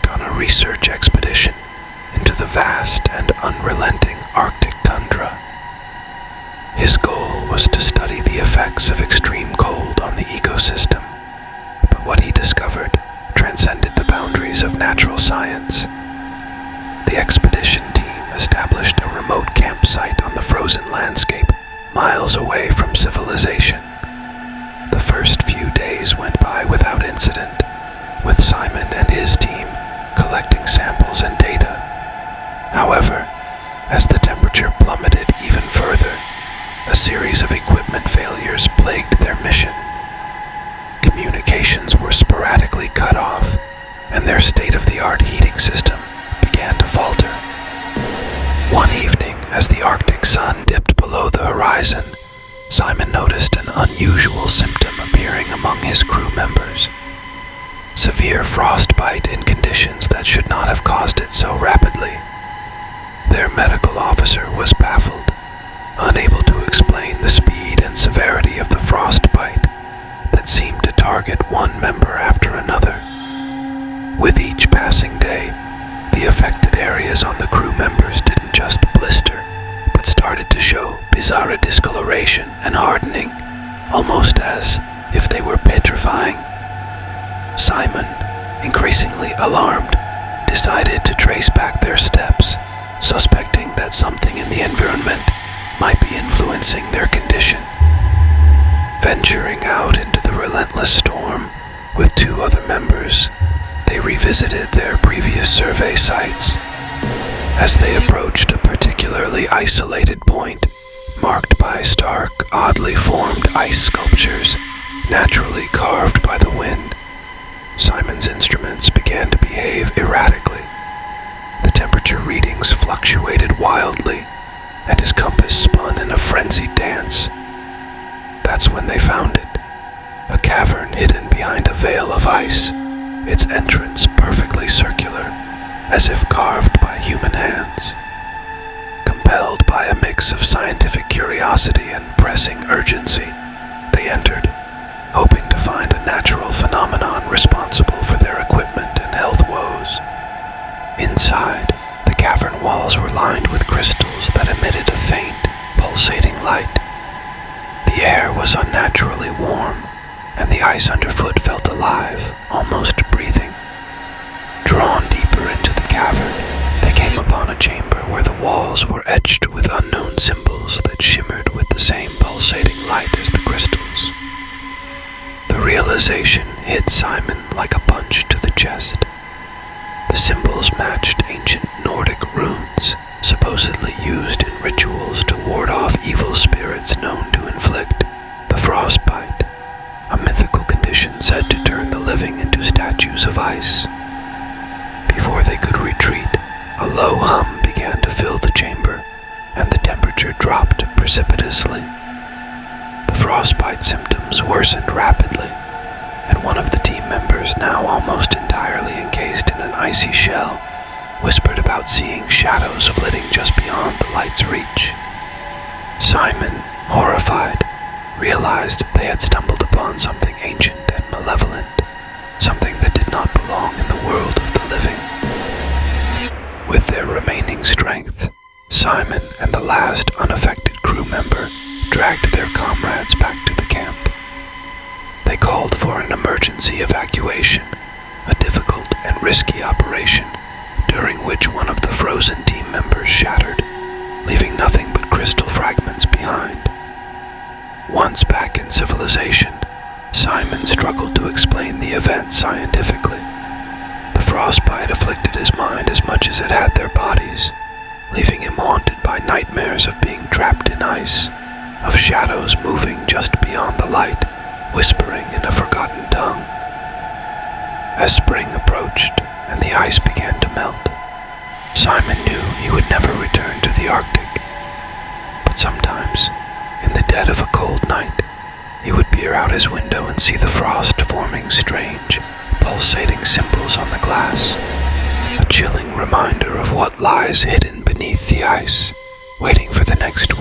embarked on a research expedition into the vast and unrelenting Arctic tundra. His goal was to study the effects of extreme cold on the ecosystem, but what he discovered transcended the boundaries of natural science. The expedition team established a remote campsite on the frozen landscape, miles away from civilization. The first few days went by without incident, with Simon and his team collecting samples and data. However, as the temperature plummeted even further, a series of equipment failures plagued their mission. Communications were sporadically cut off, and their state-of-the-art heating system began to falter. One evening, as the Arctic sun dipped below the horizon, Simon noticed an unusual symptom appearing among his crew members. Severe frostbite in conditions that should not have caused it so rapidly. Their medical officer was baffled, unable to explain the speed and severity of the frostbite that seemed to target one member after another. With each passing day, the affected areas on the crew members didn't just blister, but started to show bizarre discoloration and hardening, almost as if they were petrifying. Simon, increasingly alarmed, decided to trace back their steps, suspecting that something in the environment might be influencing their condition. Venturing out into the relentless storm with two other members, they revisited their previous survey sites. As they approached a particularly isolated point, marked by stark, oddly formed ice sculptures, naturally carved by the wind, Simon's instruments began to behave erratically. The temperature readings fluctuated wildly, and his compass spun in a frenzied dance. That's when they found it, a cavern hidden behind a veil of ice, its entrance perfectly circular, as if carved by human hands. Compelled by a mix of scientific curiosity and pressing urgency, they entered, hoping to find a natural phenomenon responsible for their equipment and health woes. Inside, the cavern walls were lined with crystals that emitted a faint, pulsating light. The air was unnaturally warm, and the ice underfoot felt alive, almost breathing. Drawn deeper into the cavern, they came upon a chamber where the walls were etched with unknown symbols that shimmered with the same pulsating light as the crystals. The realization hit Simon like a punch to the chest. The symbols matched ancient Nordic runes, supposedly used in rituals to ward off evil spirits known to inflict the frostbite, a mythical condition said to turn the living into statues of ice. Before they could retreat, a low hum began to fill the chamber, and the temperature dropped precipitously. The frostbite symptoms worsened rapidly, and one of the team members, now almost entirely encased in an icy shell, whispered about seeing shadows flitting just beyond the light's reach. Simon, horrified, realized they had stumbled upon something ancient and malevolent, something that did not belong in the world of the living. With their remaining strength, Simon and the last unaffected crew member dragged their comrades back to the camp. They called for an emergency evacuation, a difficult and risky operation, during which one of the frozen team members shattered, leaving nothing but crystal fragments behind. Once back in civilization, Simon struggled to explain the event scientifically. The frostbite afflicted his mind as much as it had their bodies, leaving him haunted by nightmares of being trapped in ice, of shadows moving just beyond the light, whispering in a forgotten tongue. As spring approached and the ice began to melt, Simon knew he would never return to the Arctic. But sometimes, in the dead of a cold night, he would peer out his window and see the frost forming strange, pulsating symbols on the glass, a chilling reminder of what lies hidden beneath the ice, waiting for the next